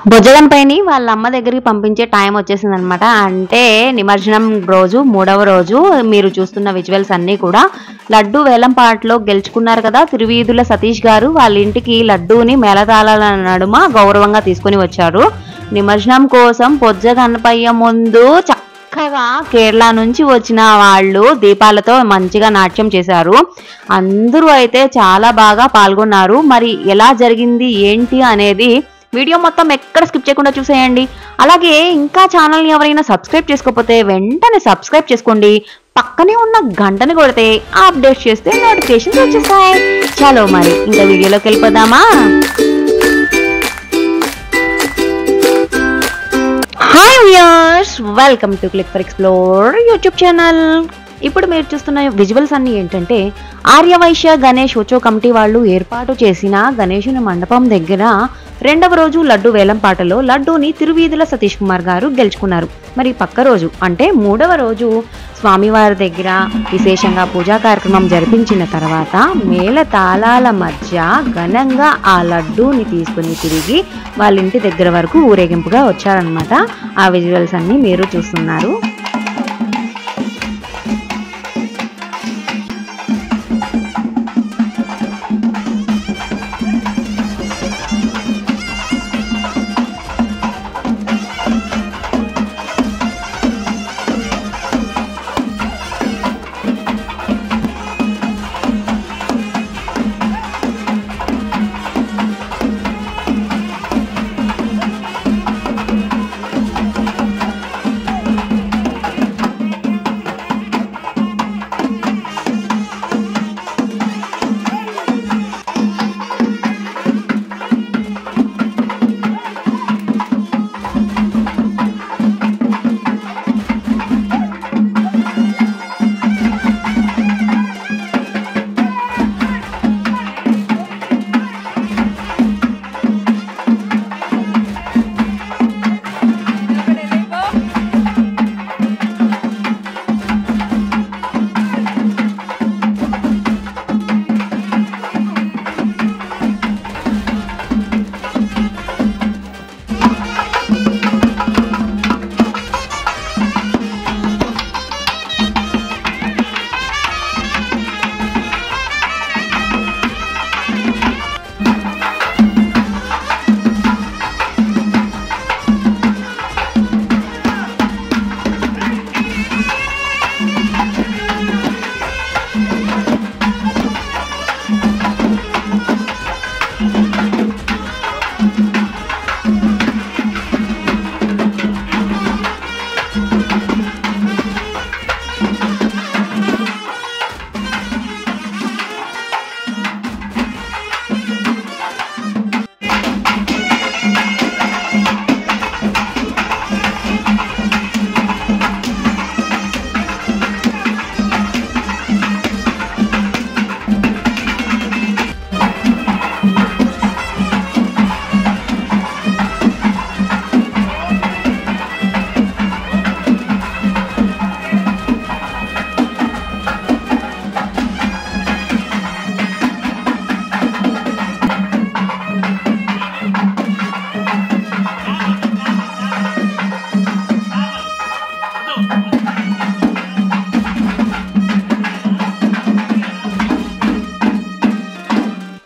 బొజ్జగన్పైని వాళ్ళ అమ్మ దగ్గరికి పంపించే టైం వచ్చేసిందనమాట. అంటే నిమజ్జనం రోజు 3వ రోజు మీరు చూస్తున్న విజువల్స్ అన్నీ కూడా లడ్డు వేలంపాటలో గెలుచుకున్నారు కదా తిరువీధుల సతీష్ గారు. వాళ్ళ ఇంటికి లడ్డూని మేళతాళాల నడుమ గౌరవంగా తీసుకుని వచ్చారు. నిమజ్జనం కోసం బొజ్జగన్పయ్య ముందు చక్కగా కేరళ నుంచి వచ్చిన వాళ్ళు దీపాలతో మంచిగా నాట్యం చేశారు. అందరూ అయితే చాలా బాగా పాల్గొన్నారు. మరి ఎలా జరిగింది ఏంటి అనేది వీడియో మొత్తం ఎక్కడ స్కిప్ చేయకుండా చూసేయండి. అలాగే ఇంకా ఛానల్ని ఎవరైనా సబ్స్క్రైబ్ చేసుకోకపోతే వెంటనే సబ్స్క్రైబ్ చేసుకోండి. పక్కనే ఉన్న గంటని కొడితే అప్డేట్ చేస్తే నోటిఫికేషన్స్ వచ్చేస్తాయి. చలో మరి ఇంకా వీడియోలోకి వెళ్ళిపోదామా. Hi viewers, welcome to click for explore YouTube channel. ఇప్పుడు మీరు చూస్తున్న విజువల్స్ అన్ని ఏంటంటే ఆర్యవైశ్య గణేష్ ఉత్సవ కమిటీ వాళ్ళు ఏర్పాటు చేసిన గణేశుని మండపం దగ్గర 2వ రోజు లడ్డు వేలంపాటలో లడ్డూని తిరువీధుల సతీష్ కుమార్ గారు గెలుచుకున్నారు. మరి పక్క రోజు అంటే 3వ రోజు స్వామివారి దగ్గర విశేషంగా పూజా కార్యక్రమం జరిపించిన తర్వాత మేళ తాళాల మధ్య ఘనంగా ఆ లడ్డూని తీసుకుని తిరిగి వాళ్ళ ఇంటి దగ్గర వరకు ఊరేగింపుగా వచ్చారనమాట. ఆ విజువల్స్ అన్ని మీరు చూస్తున్నారు.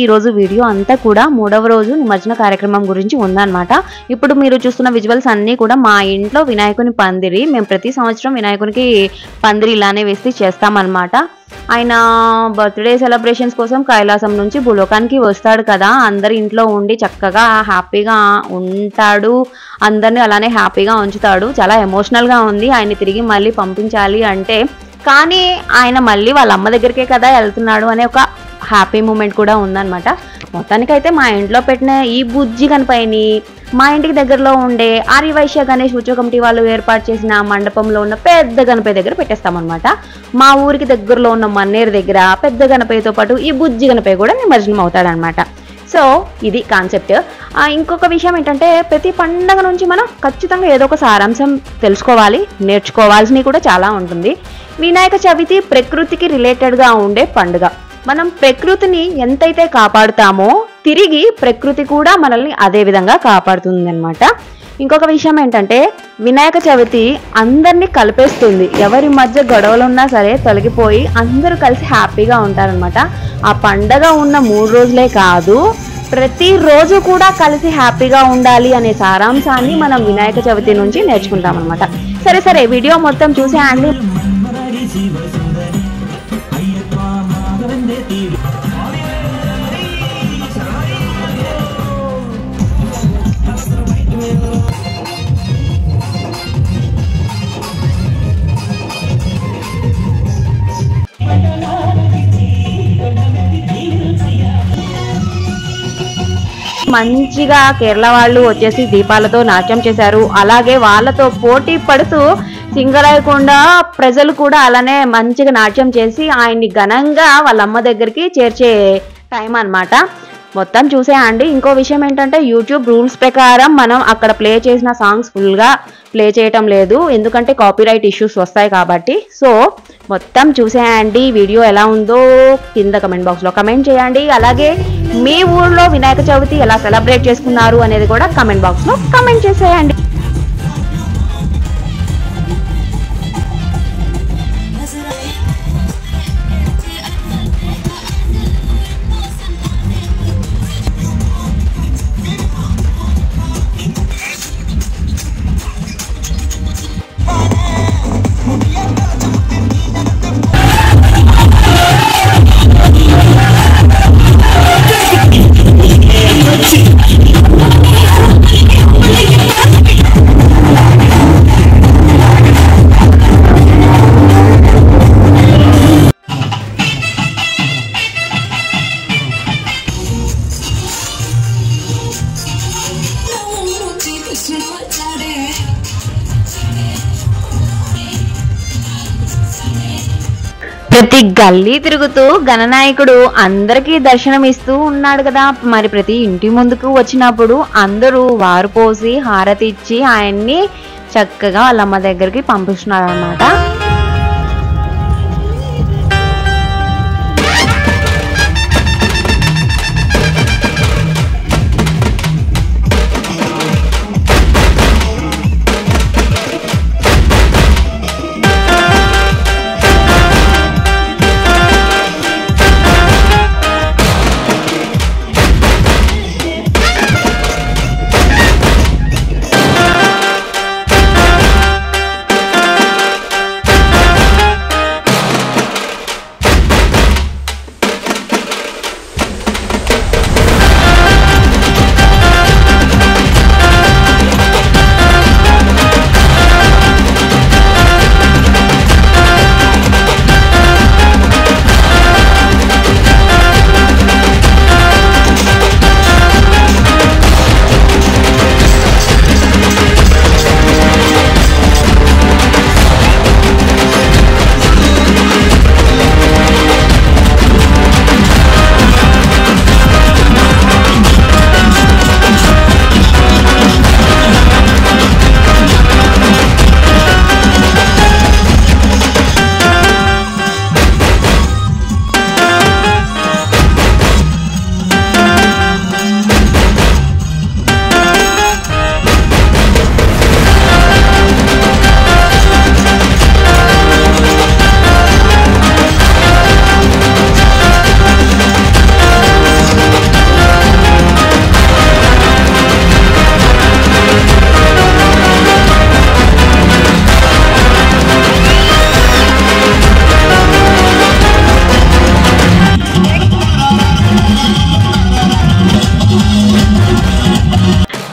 ఈ రోజు వీడియో అంతా కూడా 3వ రోజు నిమజ్జన కార్యక్రమం గురించి ఉందన్నమాట. ఇప్పుడు మీరు చూస్తున్న విజువల్స్ అన్నీ కూడా మా ఇంట్లో వినాయకుని పందిరి. మేము ప్రతి సంవత్సరం వినాయకునికి పందిరి ఇలానే వేసి చేస్తామన్నమాట. ఆయన బర్త్డే సెలబ్రేషన్స్ కోసం కైలాసం నుంచి భూలోకానికి వస్తాడు కదా, అందరి ఇంట్లో ఉండి చక్కగా హ్యాపీగా ఉంటాడు, అందరినీ అలానే హ్యాపీగా ఉంచుతాడు. చాలా ఎమోషనల్గా ఉంది ఆయన్ని తిరిగి మళ్ళీ పంపించాలి అంటే. కానీ ఆయన మళ్ళీ వాళ్ళ అమ్మ దగ్గరికే కదా వెళ్తున్నాడు అనే ఒక హ్యాపీ మూమెంట్ కూడా ఉందన్నమాట. మొత్తానికైతే మా ఇంట్లో పెట్టిన ఈ బుజ్జి గణపయ్యని మా ఇంటికి దగ్గరలో ఉండే ఆర్యవైశ్య గణేష్ ఉత్సవ కమిటీ వాళ్ళు ఏర్పాటు చేసిన మండపంలో ఉన్న పెద్ద గణపయ్య దగ్గర పెట్టేస్తామన్నమాట. మా ఊరికి దగ్గరలో ఉన్న మన్నేరు దగ్గర పెద్ద గణపయ్యతో పాటు ఈ బుజ్జి గణపయ్య కూడా నిమజ్జనం అవుతాడనమాట. సో ఇది కాన్సెప్ట్. ఇంకొక విషయం ఏంటంటే ప్రతి పండగ నుంచి మనం ఖచ్చితంగా ఏదో ఒక సారాంశం తెలుసుకోవాలి, నేర్చుకోవాల్సినవి కూడా చాలా ఉంటుంది. వినాయక చవితి ప్రకృతికి రిలేటెడ్గా ఉండే పండుగ. మనం ప్రకృతిని ఎంతైతే కాపాడుతామో తిరిగి ప్రకృతి కూడా మనల్ని అదే విధంగా కాపాడుతుంది అన్నమాట. ఇంకొక విషయం ఏంటంటే వినాయక చవితి అందరినీ కలిపేస్తుంది. ఎవరి మధ్య గొడవలు ఉన్నా సరే తొలగిపోయి అందరూ కలిసి హ్యాపీగా ఉంటారనమాట. ఆ పండగ ఉన్న 3 రోజులే కాదు, ప్రతిరోజు కూడా కలిసి హ్యాపీగా ఉండాలి అనే సారాంశాన్ని మనం వినాయక చవితి నుంచి నేర్చుకుంటాం అనమాట. సరే వీడియో మొత్తం చూసేయండి. మంచిగా కేరళ వాళ్ళు వచ్చేసి దీపాలతో నాట్యం చేశారు. అలాగే వాళ్ళతో పోటీ పడుతూ సింగరాయకొండ ప్రజలు కూడా అలానే మంచిగా నాట్యం చేసి ఆయన్ని ఘనంగా వాళ్ళ అమ్మ దగ్గరికి చేర్చే టైం అన్నమాట. మొత్తం చూసేయండి. ఇంకో విషయం ఏంటంటే యూట్యూబ్ రూల్స్ ప్రకారం మనం అక్కడ ప్లే చేసిన సాంగ్స్ ఫుల్గా ప్లే చేయటం లేదు, ఎందుకంటే కాపీరైట్ ఇష్యూస్ వస్తాయి కాబట్టి. సో మొత్తం చూసేయండి. వీడియో ఎలా ఉందో కింద కమెంట్ బాక్స్లో కమెంట్ చేయండి. అలాగే మీ ఊళ్ళో వినాయక చవితి ఎలా సెలబ్రేట్ చేసుకున్నారు అనేది కూడా కమెంట్ బాక్స్లో కమెంట్ చేసేయండి. ప్రతి గల్లీ తిరుగుతూ గణనాయకుడు అందరికీ దర్శనం ఇస్తూ ఉన్నాడు కదా. మరి ప్రతి ఇంటి ముందుకు వచ్చినప్పుడు అందరూ వారు పోసి హారతి ఇచ్చి ఆయన్ని చక్కగా వాళ్ళమ్మ దగ్గరికి పంపిస్తున్నారు అన్నమాట.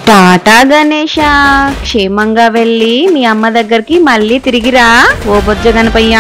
టాటా గణేష, క్షేమంగా వెళ్ళి మీ అమ్మ దగ్గరికి మళ్ళీ తిరిగిరా ఓ బొజ్జ గణపయ్య.